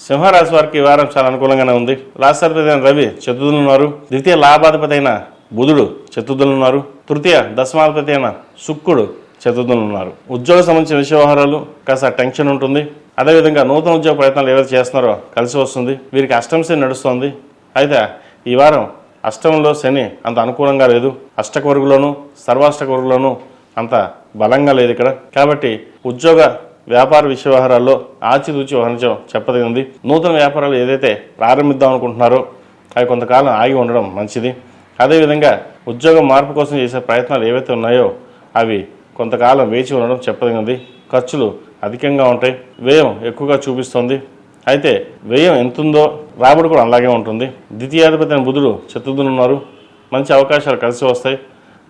సింహరాశి వారికి ఈ వారం చాలా అనుకూలంగానే ఉంది. రాష్ట్రాధిపతి అయిన రవి చతుర్థులు ఉన్నారు. ద్వితీయ లాభాధిపతి అయిన బుధుడు చతుర్థులు ఉన్నారు. తృతీయ దశమాధిపతి అయిన శుక్రుడు చతుర్థులు ఉన్నారు. ఉద్యోగ సంబంధించిన విషయ వ్యవహారాలు కాస్త టెన్షన్ ఉంటుంది. అదేవిధంగా నూతన ఉద్యోగ ప్రయత్నాలు ఏవైతే చేస్తున్నారో కలిసి వస్తుంది. వీరికి అష్టమ శని నడుస్తుంది. అయితే ఈ వారం అష్టమంలో శని అంత అనుకూలంగా లేదు. అష్టక వర్గులోను సర్వాష్టక వర్గులోను అంత బలంగా లేదు ఇక్కడ. కాబట్టి ఉద్యోగ వ్యాపార విషయ వ్యవహారాల్లో ఆచితూచి వ్యవహరించడం చెప్పదగింది. నూతన వ్యాపారాలు ఏదైతే ప్రారంభిద్దాం అనుకుంటున్నారో అవి కొంతకాలం ఆగి ఉండడం మంచిది. అదేవిధంగా ఉద్యోగం మార్పు కోసం చేసే ప్రయత్నాలు ఏవైతే ఉన్నాయో అవి కొంతకాలం వేచి ఉండడం చెప్పదగింది. ఖర్చులు అధికంగా ఉంటాయి. వ్యయం ఎక్కువగా చూపిస్తుంది. అయితే వ్యయం ఎంతుందో రాబడి కూడా అలాగే ఉంటుంది. ద్వితీయాధిపతి అయిన బుధుడు చతుర్థులు ఉన్నారు. మంచి అవకాశాలు కలిసి వస్తాయి.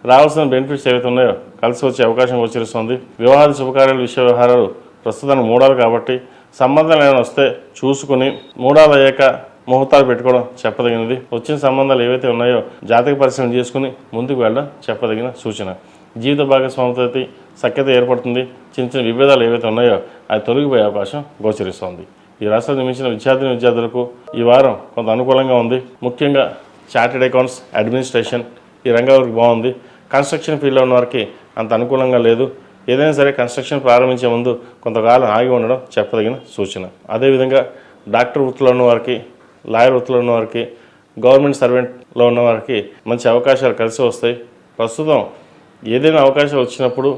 రావాల్సిన బెనిఫిట్స్ ఏవైతే ఉన్నాయో కలిసి వచ్చే అవకాశం గోచరిస్తుంది. వివాహాది శుభకార్యాల విషయ వ్యవహారాలు ప్రస్తుతానికి మూడాలు కాబట్టి సంబంధాలు ఏమైనా వస్తే చూసుకుని మూడాలు అయ్యాక ముహూర్తాలు పెట్టుకోవడం చెప్పదగినది. వచ్చిన సంబంధాలు ఏవైతే ఉన్నాయో జాతక పరిశీలన చేసుకుని ముందుకు వెళ్ళడం చెప్పదగిన సూచన. జీవిత భాగస్వామితో సఖ్యత ఏర్పడుతుంది. చిన్న చిన్న విభేదాలు ఏవైతే ఉన్నాయో అది తొలగిపోయే అవకాశం గోచరిస్తోంది. ఈ రాష్ట్రానికి మించిన విద్యార్థులకు ఈ వారం కొంత అనుకూలంగా ఉంది. ముఖ్యంగా చార్టెడ్ అకౌంట్స్, అడ్మినిస్ట్రేషన్ ఈ రంగాలకు బాగుంది. కన్స్ట్రక్షన్ ఫీల్డ్లో ఉన్న వారికి అంత అనుకూలంగా లేదు. ఏదైనా సరే కన్స్ట్రక్షన్ ప్రారంభించే ముందు కొంతకాలం ఆగి ఉండడం చెప్పదగిన సూచన. అదేవిధంగా డాక్టర్ వృత్తిలో ఉన్న వారికి, లాయర్ వృత్తిలో ఉన్న వారికి, గవర్నమెంట్ సర్వెంట్లో ఉన్న వారికి మంచి అవకాశాలు కలిసి వస్తాయి. ప్రస్తుతం ఏదైనా అవకాశాలు వచ్చినప్పుడు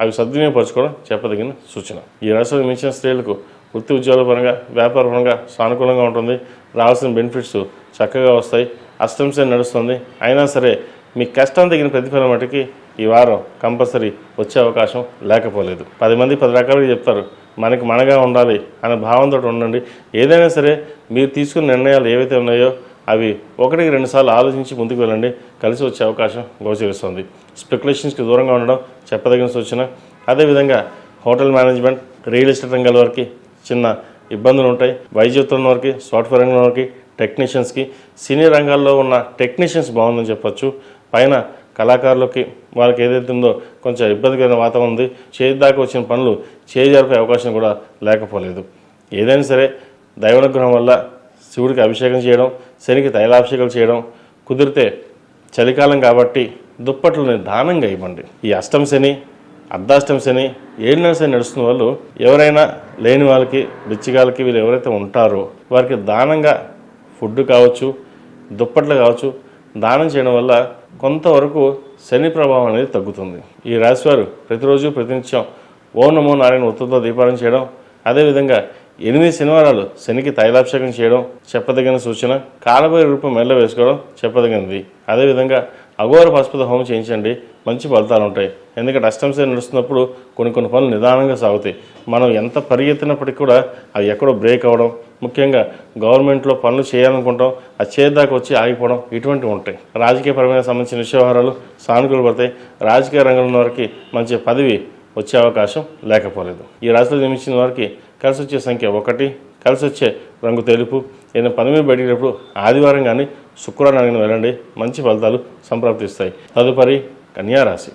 అవి సద్వినియోగపరచుకోవడం చెప్పదగిన సూచన. ఈ రాష్ట్రానికి మించిన స్త్రీలకు వృత్తి ఉద్యోగాల పరంగా, వ్యాపార పరంగా సానుకూలంగా ఉంటుంది. రావాల్సిన బెనిఫిట్స్ చక్కగా వస్తాయి. అష్టమ శని నడుస్తుంది. అయినా సరే మీ కష్టం తగిన ప్రతిఫలం మటుకి ఈ వారం కంపల్సరీ వచ్చే అవకాశం లేకపోలేదు. 10 మంది 10 రకాలుగా చెప్తారు. మనకి మనగా ఉండాలి అనే భావంతో ఉండండి. ఏదైనా సరే మీరు తీసుకున్న నిర్ణయాలు ఏవైతే ఉన్నాయో అవి 1-2 సార్లు ఆలోచించి ముందుకు వెళ్ళండి. కలిసి వచ్చే అవకాశం గోచరిస్తుంది. స్పెక్యులేషన్స్కి దూరంగా ఉండడం చెప్పదగిన సూచన. అదేవిధంగా హోటల్ మేనేజ్మెంట్, రియల్ ఎస్టేట్ రంగాల వారికి చిన్న ఇబ్బందులు ఉంటాయి. వైద్యుత్వం ఉన్న వారికి, సాఫ్ట్వేర్ రంగం వారికి, టెక్నీషియన్స్కి, సినీ రంగాల్లో ఉన్న టెక్నీషియన్స్ బాగుందని చెప్పొచ్చు. పైన కళాకారులకి వాళ్ళకి ఏదైతే ఉందో కొంచెం ఇబ్బందికరమైన వాతావరణం ఉంది. చేతిదాకా వచ్చిన పనులు జరిపే అవకాశం కూడా లేకపోలేదు. ఏదైనా సరే దైవానుగ్రహం వల్ల శివుడికి అభిషేకం చేయడం, శనికి తైలాభిషేకాలు చేయడం, కుదిరితే చలికాలం కాబట్టి దుప్పట్లని దానంగా ఇవ్వండి. ఈ అష్టమ శని, అర్ధాష్టమ శని, 7 నెలల శని నడుస్తున్న వాళ్ళు ఎవరైనా లేని వాళ్ళకి, బిచ్చిగాలకి వీళ్ళు ఎవరైతే ఉంటారో వారికి దానంగా ఫుడ్ కావచ్చు, దుప్పట్లు కావచ్చు దానం చేయడం వల్ల కొంతవరకు శని ప్రభావం అనేది తగ్గుతుంది. ఈ రాశివారు ప్రతిరోజు ప్రతినిత్యం ఓం నమో నారాయణ ఒత్తుతో దీపారాధన చేయడం, అదేవిధంగా 8 శనివారాలు శనికి తైలాభిషేకం చేయడం చెప్పదగిన సూచన. కాలభైరవ రూపం మెల్ల వేసుకోవడం చెప్పదగినది. అదేవిధంగా అఘోర పశుపతి హోమం చేయించండి, మంచి ఫలితాలు ఉంటాయి. ఎందుకంటే అష్టమ శని నడుస్తున్నప్పుడు కొన్ని పనులు నిదానంగా సాగుతాయి. మనం ఎంత పరిగెత్తినప్పటికీ కూడా అవి ఎక్కడో బ్రేక్ అవ్వడం, ముఖ్యంగా గవర్నమెంట్లో పనులు చేయాలనుకుంటాం అది చేద్దాకా వచ్చి ఆగిపోవడం ఇటువంటివి ఉంటాయి. రాజకీయపరమైన సంబంధించిన విషయవహారాలు సానుకూలు పడతాయి. రాజకీయ రంగంలో ఉన్న వారికి మంచి పదవి వచ్చే అవకాశం లేకపోలేదు. ఈ రాశిలో జన్మించిన వారికి కలిసి వచ్చే సంఖ్య 1, కలిసి వచ్చే రంగు తెలుపు. ఏదైనా పని మీద బయటప్పుడు ఆదివారం కానీ శుక్రవారం వెళ్ళండి, మంచి ఫలితాలు సంప్రాప్తిస్తాయి. తదుపరి కన్యా రాశి.